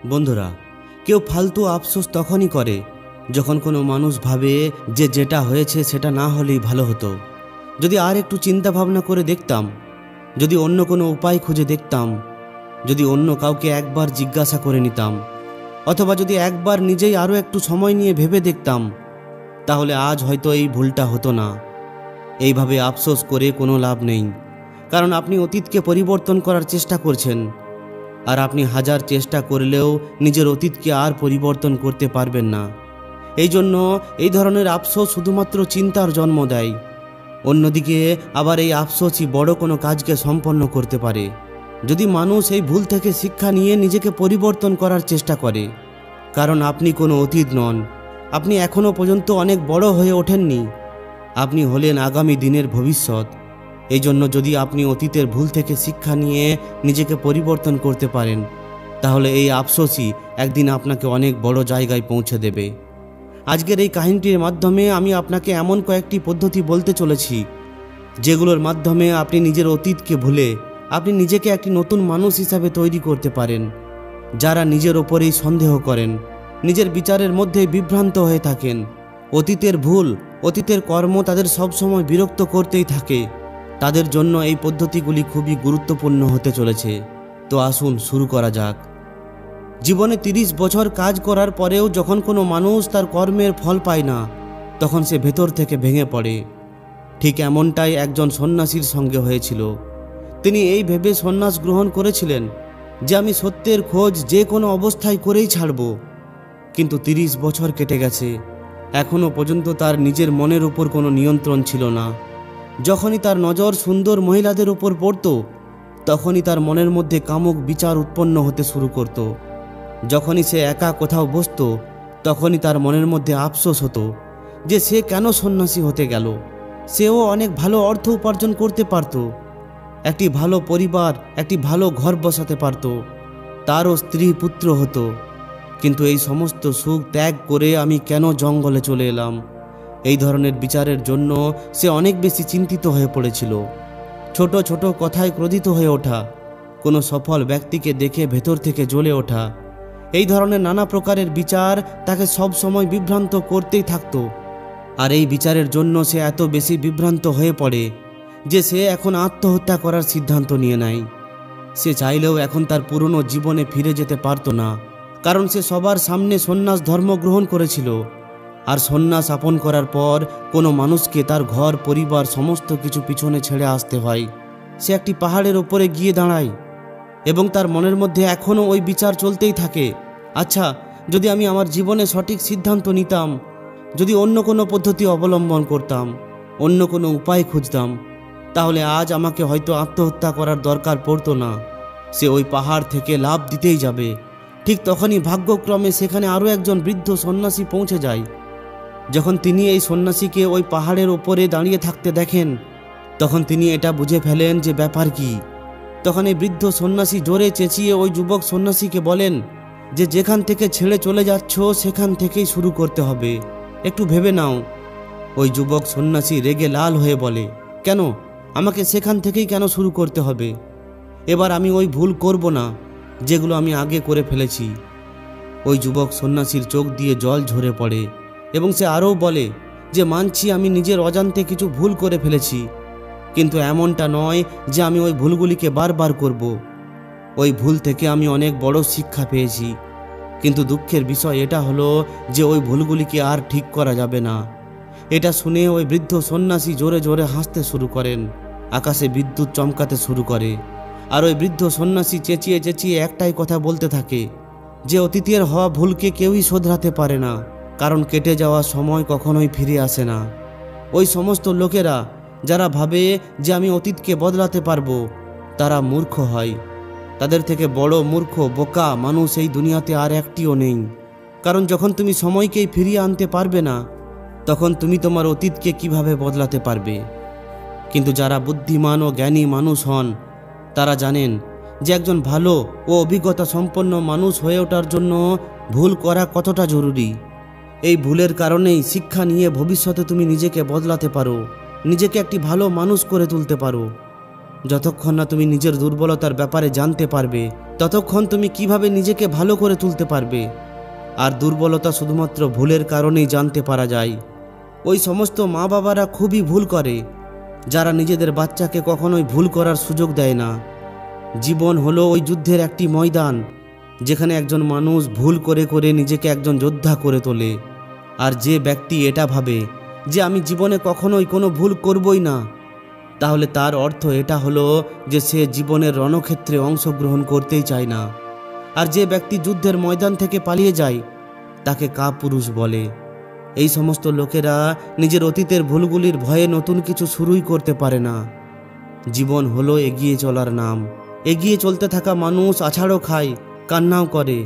বন্ধুরা, কেউ ফালতু আফসোস তখনই করে যখন কোনো মানুষ ভাবে যে যেটা হয়েছে সেটা না হলেই ভালো হতো। যদি আর একটু চিন্তা ভাবনা করে দেখতাম, যদি অন্য কোনো উপায় খুঁজে দেখতাম, যদি অন্য কাউকে একবার জিজ্ঞাসা করে নিতাম, অথবা যদি একবার নিজেই আরও একটু সময় নিয়ে ভেবে দেখতাম, তাহলে আজ হয়তো এই ভুলটা হতো না। এইভাবে আফসোস করে কোনো লাভ নেই, কারণ আপনি অতীতকে পরিবর্তন করার চেষ্টা করছেন, আর আপনি হাজার চেষ্টা করলেও নিজের অতীতকে আর পরিবর্তন করতে পারবেন না। এই জন্য এই ধরনের আফসোস শুধুমাত্র চিন্তার জন্ম দেয়। অন্যদিকে আবার এই আফসোসই বড় কোনো কাজকে সম্পন্ন করতে পারে, যদি মানুষ এই ভুল থেকে শিক্ষা নিয়ে নিজেকে পরিবর্তন করার চেষ্টা করে। কারণ আপনি কোনো অতীত নন, আপনি এখনও পর্যন্ত অনেক বড় হয়ে ওঠেননি, আপনি হলেন আগামী দিনের ভবিষ্যৎ। এই জন্য যদি আপনি অতীতের ভুল থেকে শিক্ষা নিয়ে নিজেকে পরিবর্তন করতে পারেন, তাহলে এই আফসোসই একদিন আপনাকে অনেক বড় জায়গায় পৌঁছে দেবে। আজকের এই কাহিনীটির মাধ্যমে আমি আপনাকে এমন কয়েকটি পদ্ধতি বলতে চলেছি, যেগুলোর মাধ্যমে আপনি নিজের অতীতকে ভুলে আপনি নিজেকে একটি নতুন মানুষ হিসাবে তৈরি করতে পারেন। যারা নিজের ওপরেই সন্দেহ করেন, নিজের বিচারের মধ্যে বিভ্রান্ত হয়ে থাকেন, অতীতের ভুল, অতীতের কর্ম তাদের সবসময় বিরক্ত করতেই থাকে, তাদের জন্য এই পদ্ধতিগুলি খুবই গুরুত্বপূর্ণ হতে চলেছে। তো আসুন শুরু করা যাক। জীবনে 30 বছর কাজ করার পরেও যখন কোনো মানুষ তার কর্মের ফল পায় না, তখন সে ভেতর থেকে ভেঙে পড়ে। ঠিক এমনটাই একজন সন্ন্যাসীর সঙ্গে হয়েছিল। তিনি এই ভেবে সন্ন্যাস গ্রহণ করেছিলেন যে আমি সত্যের খোঁজ যে কোনো অবস্থায় করেই ছাড়ব। কিন্তু 30 বছর কেটে গেছে, এখনও পর্যন্ত তার নিজের মনের উপর কোনো নিয়ন্ত্রণ ছিল না। যখনই তার নজর সুন্দর মহিলাদের উপর পড়ত, তখনই তার মনের মধ্যে কামুক বিচার উৎপন্ন হতে শুরু করত। যখনই সে একা কোথাও বসত, তখনই তার মনের মধ্যে আফসোস হতো যে সে কেন সন্ন্যাসী হতে গেল। সেও অনেক ভালো অর্থ উপার্জন করতে পারত, একটি ভালো পরিবার, একটি ভালো ঘর বসাতে পারত, তারও স্ত্রী পুত্র হতো। কিন্তু এই সমস্ত সুখ ত্যাগ করে আমি কেন জঙ্গলে চলে এলাম? এই ধরনের বিচারের জন্য সে অনেক বেশি চিন্তিত হয়ে পড়েছিল। ছোট ছোট কথায় ক্রোধিত হয়ে ওঠা, কোনো সফল ব্যক্তিকে দেখে ভেতর থেকে জ্বলে ওঠা, এই ধরনের নানা প্রকারের বিচার তাকে সব সময় বিভ্রান্ত করতেই থাকত। আর এই বিচারের জন্য সে এত বেশি বিভ্রান্ত হয়ে পড়ে যে সে এখন আত্মহত্যা করার সিদ্ধান্ত নিয়ে নেয়। সে চাইলেও এখন তার পুরনো জীবনে ফিরে যেতে পারত না, কারণ সে সবার সামনে সন্ন্যাস ধর্ম গ্রহণ করেছিল। আর সন্ন্যাস আপন করার পর কোনো মানুষকে তার ঘর পরিবার সমস্ত কিছু পিছনে ছেড়ে আসতে হয়। সে একটি পাহাড়ের ওপরে গিয়ে দাঁড়ায় এবং তার মনের মধ্যে এখনও ওই বিচার চলতেই থাকে, আচ্ছা, যদি আমি আমার জীবনে সঠিক সিদ্ধান্ত নিতাম, যদি অন্য কোনো পদ্ধতি অবলম্বন করতাম, অন্য কোনো উপায় খুঁজতাম, তাহলে আজ আমাকে হয়তো আত্মহত্যা করার দরকার পড়তো না। সে ওই পাহাড় থেকে লাফ দিতেই যাবে। ঠিক তখনই ভাগ্যক্রমে সেখানে আরও একজন বৃদ্ধ সন্ন্যাসী পৌঁছে যায়। যখন তিনি এই সন্ন্যাসীকে ওই পাহাড়ের ওপরে দাঁড়িয়ে থাকতে দেখেন, তখন তিনি এটা বুঝে ফেলেন যে ব্যাপার কি। তখন এই বৃদ্ধ সন্ন্যাসী জোরে চেঁচিয়ে ওই যুবক সন্ন্যাসীকে বলেন যে যেখান থেকে ছেড়ে চলে যাচ্ছ সেখান থেকেই শুরু করতে হবে, একটু ভেবে নাও। ওই যুবক সন্ন্যাসী রেগে লাল হয়ে বলে, কেন? আমাকে সেখান থেকেই কেন শুরু করতে হবে? এবার আমি ওই ভুল করব না যেগুলো আমি আগে করে ফেলেছি। ওই যুবক সন্ন্যাসীর চোখ দিয়ে জল ঝরে পড়ে এবং সে আরও বলে যে মানছি আমি নিজের অজান্তে কিছু ভুল করে ফেলেছি, কিন্তু এমনটা নয় যে আমি ওই ভুলগুলিকে বারবার করব। ওই ভুল থেকে আমি অনেক বড় শিক্ষা পেয়েছি, কিন্তু দুঃখের বিষয় এটা হলো যে ওই ভুলগুলিকে আর ঠিক করা যাবে না। এটা শুনে ওই বৃদ্ধ সন্ন্যাসী জোরে জোরে হাসতে শুরু করেন, আকাশে বিদ্যুৎ চমকাতে শুরু করে। আর ওই বৃদ্ধ সন্ন্যাসী চেঁচিয়ে চেঁচিয়ে একটাই কথা বলতে থাকে যে অতীতের হওয়া ভুলকে কেউই শোধরাতে পারে না, কারণ কেটে যাওয়া সময় কখনোই ফিরে আসে না। ওই সমস্ত লোকেরা যারা ভাবে যে আমি অতীতকে বদলাতে পারবো, তারা মূর্খ হয়। তাদের থেকে বড় মূর্খ বোকা মানুষ এই দুনিয়াতে আর একটিও নেই। কারণ যখন তুমি সময়কেই ফিরিয়ে আনতে পারবে না, তখন তুমি তোমার অতীতকে কিভাবে বদলাতে পারবে? কিন্তু যারা বুদ্ধিমান ও জ্ঞানী মানুষ হন, তারা জানেন যে একজন ভালো ও অভিজ্ঞতা সম্পন্ন মানুষ হয়ে ওঠার জন্য ভুল করা কতটা জরুরি। এই ভুলের কারণেই শিক্ষা নিয়ে ভবিষ্যতে তুমি নিজেকে বদলাতে পারো, নিজেকে একটি ভালো মানুষ করে তুলতে পারো। যতক্ষণ না তুমি নিজের দুর্বলতার ব্যাপারে জানতে পারবে ততক্ষণ তুমি কিভাবে নিজেকে ভালো করে তুলতে পারবে। আর দুর্বলতা শুধুমাত্র ভুলের কারণেই জানতে পারা যায়। ওই সমস্ত মা বাবারা খুবই ভুল করে যারা নিজেদের বাচ্চাকে কখনোই ভুল করার সুযোগ দেয় না। জীবন হলো ওই যুদ্ধের একটি ময়দান, যেখানে একজন মানুষ ভুল করে করে নিজেকে একজন যোদ্ধা করে তোলে। আর যে ব্যক্তি এটা ভাবে যে আমি জীবনে কখনোই কোনো ভুল করবই না, তাহলে তার অর্থ এটা হলো যে সে জীবনের রণক্ষেত্রে অংশগ্রহণ করতেই চায় না। আর যে ব্যক্তি যুদ্ধের ময়দান থেকে পালিয়ে যায় তাকে কাপুরুষ বলে। এই সমস্ত লোকেরা নিজের অতীতের ভুলগুলির ভয়ে নতুন কিছু শুরুই করতে পারে না। জীবন হলো এগিয়ে চলার নাম। এগিয়ে চলতে থাকা মানুষ আছাড়ও খায়, কান্নাও করে,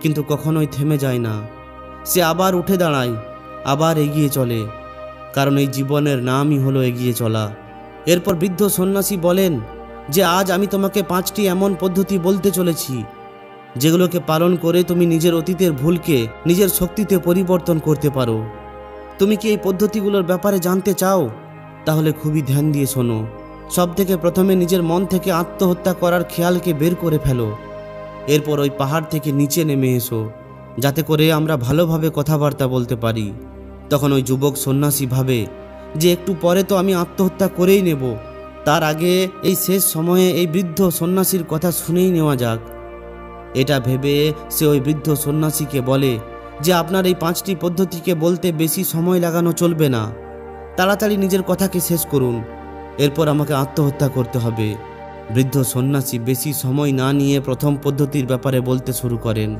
কিন্তু কখনোই থেমে যায় না। সে আবার উঠে দাঁড়ায়, আবার এগিয়ে চলে, কারণ এই জীবনের নামই হলো এগিয়ে চলা। এরপর বৃদ্ধ সন্ন্যাসী বলেন যে আজ আমি তোমাকে 5টি এমন পদ্ধতি বলতে চলেছি যেগুলোকে পালন করে তুমি নিজের অতীতের ভুলকে নিজের শক্তিতে পরিবর্তন করতে পারো। তুমি কি এই পদ্ধতিগুলোর ব্যাপারে জানতে চাও? তাহলে খুবই ধ্যান দিয়ে শোনো। সবথেকে প্রথমে নিজের মন থেকে আত্মহত্যা করার খেয়ালকে বের করে ফেলো। এরপর ওই পাহাড় থেকে নিচে নেমে এসো, যাতে করে আমরা ভালোভাবে কথাবার্তা বলতে পারি। তখন ওই যুবক সন্ন্যাসী ভাবে যে একটু পরে তো আমি আত্মহত্যা করেই নেব, তার আগে এই শেষ সময়ে এই বৃদ্ধ সন্ন্যাসীর কথা শুনেই নেওয়া যাক। এটা ভেবে সে ওই বৃদ্ধ সন্ন্যাসীকে বলে যে আপনার এই 5টি পদ্ধতিকে বলতে বেশি সময় লাগানো চলবে না, তাড়াতাড়ি নিজের কথাকে শেষ করুন, এরপর আমাকে আত্মহত্যা করতে হবে। বৃদ্ধ সন্ন্যাসী বেশি সময় না নিয়ে প্রথম পদ্ধতির ব্যাপারে বলতে শুরু করেন।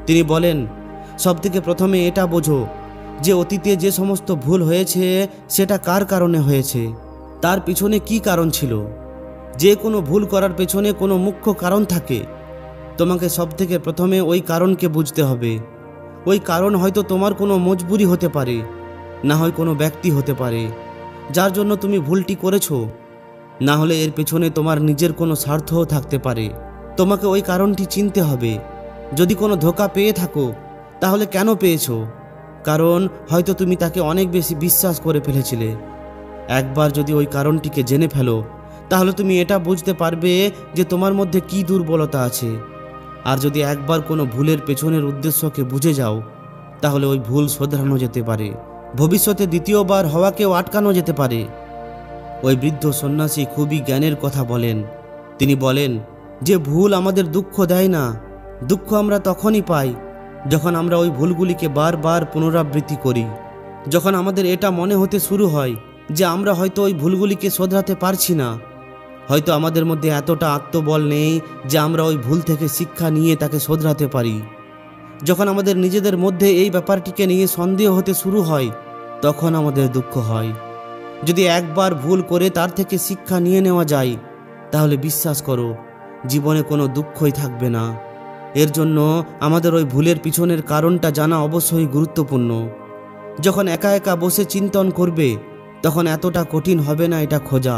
তিনি বলেন, সবথেকে প্রথমে এটা বোঝো যে অতীতে যে সমস্ত ভুল হয়েছে সেটা কার কারণে হয়েছে, তার পিছনে কি কারণ ছিল। যে কোনো ভুল করার পেছনে কোনো মুখ্য কারণ থাকে। তোমাকে সবথেকে প্রথমে ওই কারণকে বুঝতে হবে। ওই কারণ হয়তো তোমার কোনো মজবুরি হতে পারে, না হয় কোনো ব্যক্তি হতে পারে যার জন্য তুমি ভুলটি করেছো, না হলে এর পেছনে তোমার নিজের কোনো স্বার্থও থাকতে পারে। তোমাকে ওই কারণটি চিনতে হবে। যদি কোনো ধোঁকা পেয়ে থাকো তাহলে কেন পেয়েছো? কারণ হয়তো তুমি তাকে অনেক বেশি বিশ্বাস করে ফেলেছিলে। একবার যদি ওই কারণটিকে জেনে ফেলো তাহলে তুমি এটা বুঝতে পারবে যে তোমার মধ্যে কি দুর্বলতা আছে। আর যদি একবার কোনো ভুলের পেছনের উদ্দেশ্যকে বুঝে যাও তাহলে ওই ভুল শোধরানো যেতে পারে, ভবিষ্যতে দ্বিতীয়বার হওয়াকেও আটকানো যেতে পারে। ওই বৃদ্ধ সন্ন্যাসী খুবই জ্ঞানের কথা বলেন। তিনি বলেন যে ভুল আমাদের দুঃখ দেয় না, দুঃখ আমরা তখনই পাই যখন আমরা ওই ভুলগুলিকে বারবার পুনরাবৃত্তি করি। যখন আমাদের এটা মনে হতে শুরু হয় যে আমরা হয়তো ওই ভুলগুলিকে শোধরাতে পারছি না, হয়তো আমাদের মধ্যে এতটা আত্মবল নেই যে আমরা ওই ভুল থেকে শিক্ষা নিয়ে তাকে শোধরাতে পারি। যখন আমাদের নিজেদের মধ্যে এই ব্যাপারটিকে নিয়ে সন্দেহ হতে শুরু হয় তখন আমাদের দুঃখ হয়। যদি একবার ভুল করে তার থেকে শিক্ষা নিয়ে নেওয়া যায় তাহলে বিশ্বাস করো জীবনে কোনো দুঃখই থাকবে না। এর জন্য আমাদের ওই ভুলের পিছনের কারণটা জানা অবশ্যই গুরুত্বপূর্ণ। যখন একা একা বসে চিন্তন করবে তখন এতটা কঠিন হবে না এটা খোঁজা।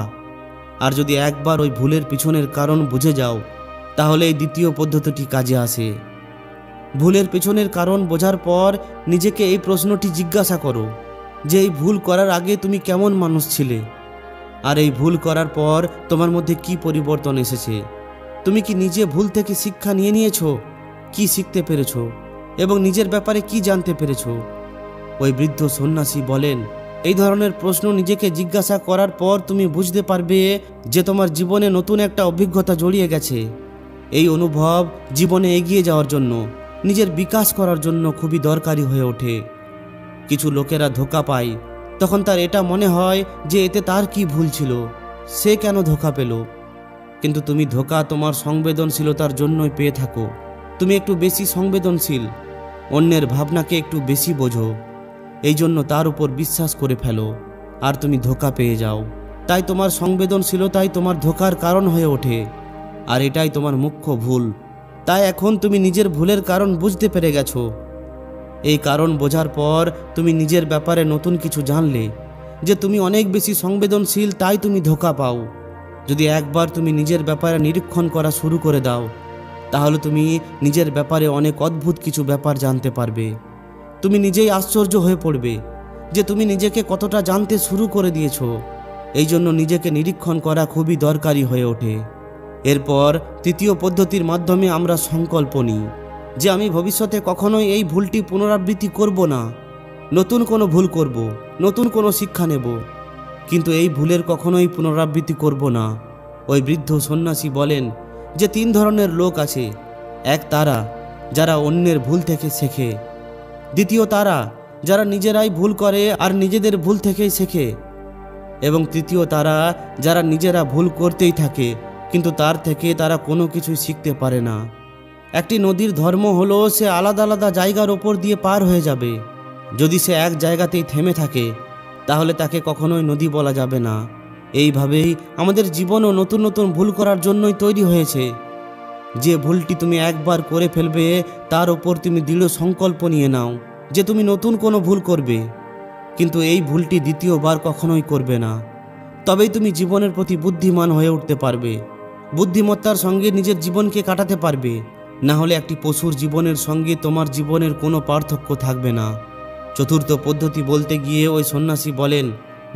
আর যদি একবার ওই ভুলের পিছনের কারণ বুঝে যাও তাহলে এই দ্বিতীয় পদ্ধতিটি কাজে আসে। ভুলের পিছনের কারণ বোঝার পর নিজেকে এই প্রশ্নটি জিজ্ঞাসা করো যে এই ভুল করার আগে তুমি কেমন মানুষ ছিলে, আর এই ভুল করার পর তোমার মধ্যে কি পরিবর্তন এসেছে। তুমি কি নিজে ভুল থেকে শিক্ষা নিয়ে নিয়েছো, কি শিখতে পেরেছো এবং নিজের ব্যাপারে কি জানতে পেরেছো? ওই বৃদ্ধ সন্ন্যাসী বলেন, এই ধরনের প্রশ্ন নিজেকে জিজ্ঞাসা করার পর তুমি বুঝতে পারবে যে তোমার জীবনে নতুন একটা অভিজ্ঞতা জড়িয়ে গেছে। এই অনুভব জীবনে এগিয়ে যাওয়ার জন্য, নিজের বিকাশ করার জন্য খুবই দরকারি হয়ে ওঠে। কিছু লোকেরা ধোঁকা পায়, তখন তার এটা মনে হয় যে এতে তার কি ভুল ছিল, সে কেন ধোঁকা পেল। কিন্তু তুমি ধোঁকা তোমার সংবেদনশীলতার জন্যই পেয়ে থাকো। তুমি একটু বেশি সংবেদনশীল, অন্যের ভাবনাকে একটু বেশি বোঝো, এই জন্য তার উপর বিশ্বাস করে ফেলো আর তুমি ধোঁকা পেয়ে যাও। তাই তোমার সংবেদনশীলতাই তোমার ধোঁকার কারণ হয়ে ওঠে, আর এটাই তোমার মুখ্য ভুল। তাই এখন তুমি নিজের ভুলের কারণ বুঝতে পেরে গেছো। এই কারণ বোঝার পর তুমি নিজের ব্যাপারে নতুন কিছু জানলে যে তুমি অনেক বেশি সংবেদনশীল, তাই তুমি ধোঁকা পাও। যদি একবার তুমি নিজের ব্যাপারে নিরীক্ষণ করা শুরু করে দাও তাহলে তুমি নিজের ব্যাপারে অনেক অদ্ভুত কিছু ব্যাপার জানতে পারবে। তুমি নিজেই আশ্চর্য হয়ে পড়বে যে তুমি নিজেকে কতটা জানতে শুরু করে দিয়েছো। এই জন্য নিজেকে নিরীক্ষণ করা খুবই দরকারি হয়ে ওঠে। এরপর তৃতীয় পদ্ধতির মাধ্যমে আমরা সংকল্প নিই যে আমি ভবিষ্যতে কখনোই এই ভুলটি পুনরাবৃত্তি করব না, নতুন কোনো ভুল করব, নতুন কোনো শিক্ষা নেব, কিন্তু এই ভুলের কখনোই পুনরাবৃত্তি করব না। ওই বৃদ্ধ সন্ন্যাসী বলেন যে 3 ধরনের লোক আছে। এক, তারা যারা অন্যের ভুল থেকে শেখে। দ্বিতীয়, তারা যারা নিজেরাই ভুল করে আর নিজেদের ভুল থেকেই শেখে। এবং তৃতীয়, তারা যারা নিজেরা ভুল করতেই থাকে কিন্তু তার থেকে তারা কোনো কিছুই শিখতে পারে না। একটি নদীর ধর্ম হলো সে আলাদা আলাদা জায়গার ওপর দিয়ে পার হয়ে যাবে। যদি সে এক জায়গাতেই থেমে থাকে তাহলে তাকে কখনোই নদী বলা যাবে না। এইভাবেই আমাদের জীবনও নতুন নতুন ভুল করার জন্যই তৈরি হয়েছে। যে ভুলটি তুমি একবার করে ফেলবে তার ওপর তুমি দৃঢ় সংকল্প নিয়ে নাও যে তুমি নতুন কোনো ভুল করবে, কিন্তু এই ভুলটি দ্বিতীয়বার কখনোই করবে না। তবেই তুমি জীবনের প্রতি বুদ্ধিমান হয়ে উঠতে পারবে, বুদ্ধিমত্তার সঙ্গে নিজের জীবনকে কাটাতে পারবে। না হলে একটি পশুর জীবনের সঙ্গে তোমার জীবনের কোনো পার্থক্য থাকবে না। চতুর্থ পদ্ধতি বলতে গিয়ে ওই সন্ন্যাসী বলেন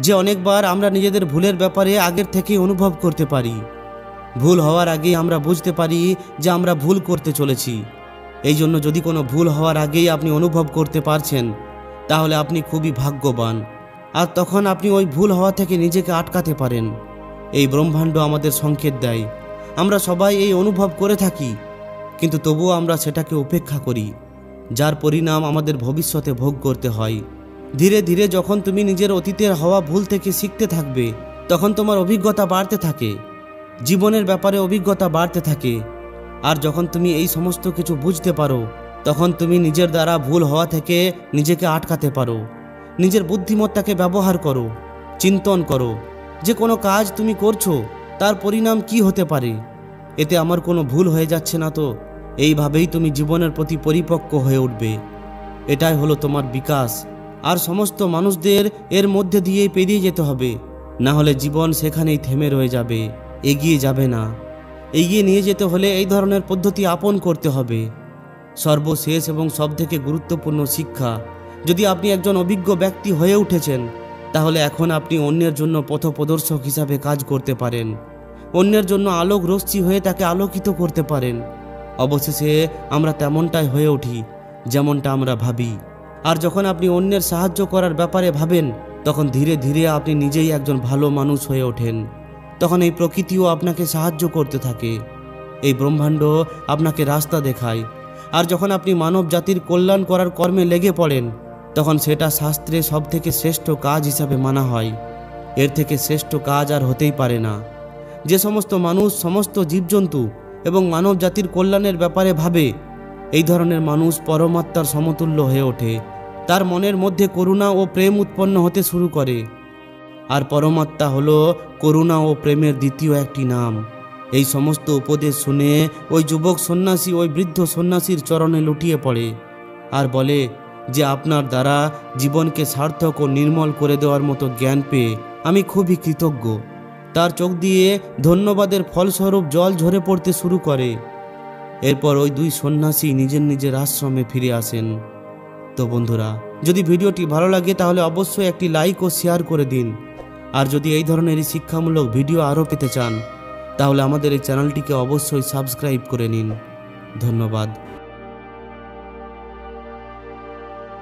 যে অনেকবার আমরা নিজেদের ভুলের ব্যাপারে আগের থেকেই অনুভব করতে পারি। ভুল হওয়ার আগেই আমরা বুঝতে পারি যে আমরা ভুল করতে চলেছি। এই জন্য যদি কোনো ভুল হওয়ার আগেই আপনি অনুভব করতে পারছেন তাহলে আপনি খুবই ভাগ্যবান, আর তখন আপনি ওই ভুল হওয়া থেকে নিজেকে আটকাতে পারেন। এই ব্রহ্মাণ্ড আমাদের সংকেত দেয়। আমরা সবাই এই অনুভব করে থাকি, কিন্তু তবুও আমরা সেটাকে উপেক্ষা করি, যার পরিণাম আমাদের ভবিষ্যতে ভোগ করতে হয়। ধীরে ধীরে যখন তুমি নিজের অতীতের হওয়া ভুল থেকে শিখতে থাকবে তখন তোমার অভিজ্ঞতা বাড়তে থাকে, জীবনের ব্যাপারে অভিজ্ঞতা বাড়তে থাকে। আর যখন তুমি এই সমস্ত কিছু বুঝতে পারো তখন তুমি নিজের দ্বারা ভুল হওয়া থেকে নিজেকে আটকাতে পারো। নিজের বুদ্ধিমত্তাকে ব্যবহার করো, চিন্তন করো যে কোনো কাজ তুমি করছো তার পরিণাম কি হতে পারে, এতে আমার কোনো ভুল হয়ে যাচ্ছে না তো। এইভাবেই তুমি জীবনের প্রতি পরিপক্ক হয়ে উঠবে। এটাই হলো তোমার বিকাশ। আর সমস্ত মানুষদের এর মধ্যে দিয়েই পেরিয়ে যেতে হবে, না হলে জীবন সেখানেই থেমে রয়ে যাবে, এগিয়ে যাবে না। এগিয়ে নিয়ে যেতে হলে এই ধরনের পদ্ধতি আপন করতে হবে। সর্বশেষ এবং সবথেকে গুরুত্বপূর্ণ শিক্ষা, যদি আপনি একজন অভিজ্ঞ ব্যক্তি হয়ে উঠেছেন তাহলে এখন আপনি অন্যের জন্য পথপ্রদর্শক হিসাবে কাজ করতে পারেন, অন্যের জন্য আলোক রশ্মি হয়ে তাকে আলোকিত করতে পারেন। অবশেষে আমরা তেমনটাই হয়ে উঠি যেমনটা আমরা ভাবি। আর যখন আপনি অন্যের সাহায্য করার ব্যাপারে ভাবেন তখন ধীরে ধীরে আপনি নিজেই একজন ভালো মানুষ হয়ে ওঠেন। তখন এই প্রকৃতিও আপনাকে সাহায্য করতে থাকে, এই ব্রহ্মাণ্ড আপনাকে রাস্তা দেখায়। আর যখন আপনি মানব জাতির কল্যাণ করার কর্মে লেগে পড়েন তখন সেটা শাস্ত্রে সবথেকে শ্রেষ্ঠ কাজ হিসাবে মানা হয়। এর থেকে শ্রেষ্ঠ কাজ আর হতেই পারে না। যে সমস্ত মানুষ সমস্ত জীবজন্তু এবং মানব জাতির কল্যাণের ব্যাপারে ভাবে, এই ধরনের মানুষ পরমাত্মার সমতুল্য হয়ে ওঠে। তার মনের মধ্যে করুণা ও প্রেম উৎপন্ন হতে শুরু করে। আর পরমাত্মা হলো করুণা ও প্রেমের দ্বিতীয় একটি নাম। এই সমস্ত উপদেশ শুনে ওই যুবক সন্ন্যাসী ওই বৃদ্ধ সন্ন্যাসীর চরণে লুটিয়ে পড়ে আর বলে যে আপনার দ্বারা জীবনকে সার্থক ও নির্মল করে দেওয়ার মতো জ্ঞান পেয়ে আমি খুবই কৃতজ্ঞ। তার চোখ দিয়ে ধন্যবাদের ফলস্বরূপ জল ঝরে পড়তে শুরু করে। এরপর ওই 2 সন্ন্যাসী নিজের নিজের আশ্রমে ফিরে আসেন। তো বন্ধুরা, যদি ভিডিওটি ভালো লাগে তাহলে অবশ্যই একটি লাইক ও শেয়ার করে দিন। আর যদি এই ধরনেরই শিক্ষামূলক ভিডিও আরও পেতে চান তাহলে আমাদের এই চ্যানেলটিকে অবশ্যই সাবস্ক্রাইব করে নিন। ধন্যবাদ।